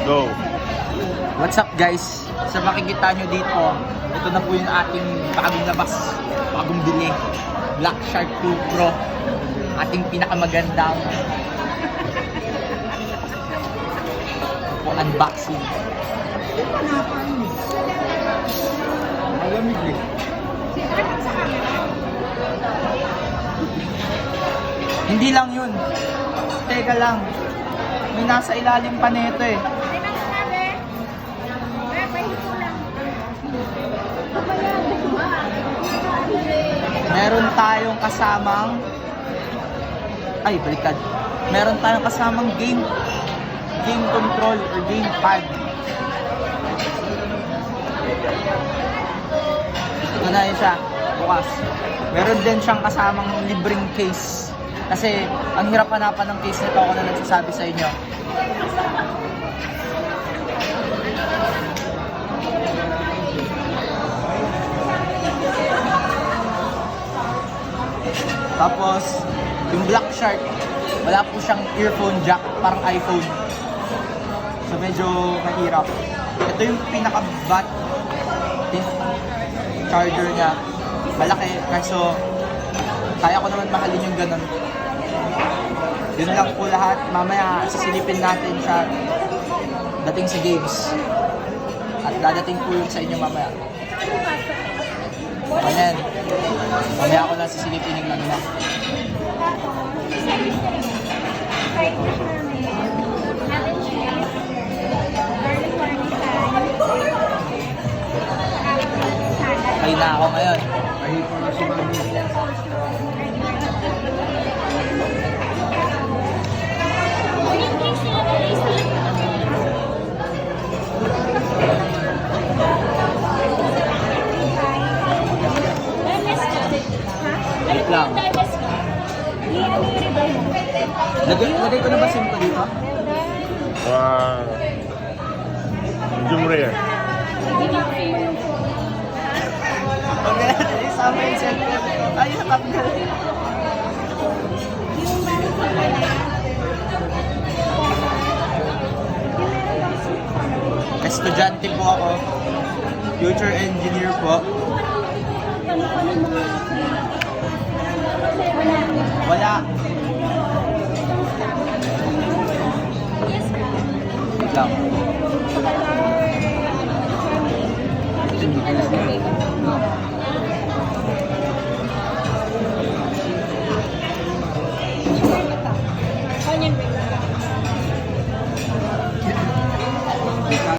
Go. What's up guys? Sa makikita nyo dito, ito na po yung ating bagong labas, bagong bili. Black Shark 2 Pro. Ating pinakamagandang po unboxing. Malamig eh. Hindi lang yun. Teka lang. May nasa ilalim pa nito eh. Meron tayong kasamang baliktad. Meron tayong kasamang game control or game pad. Ito na yun siya, bukas. Meron din siyang kasamang libreng case. Kasi ang hirap hanapan ng case nito, ako na nagsasabi sa inyo. Tapos, yung Black Shark, wala po siyang earphone jack, parang iPhone. So medyo mahirap. Ito yung pinaka-bat charger niya. Malaki, kaso kaya ko naman mahalin yung ganun. Yun lang po lahat. Mamaya sisilipin natin siya dating sa games. At dadating po yun sa inyo mamaya. Ayan. Mamaya ako na sisilipin yung ano na. Ay na ako ngayon. Ay, para si Mami. Wait lang. Lagay ko na ba SIM ko dito? Medium rare. Huwag na natin isama yung cellphone. Ay, natanggal. Estudyante po ako. Future engineer po. Wala. Wait lang.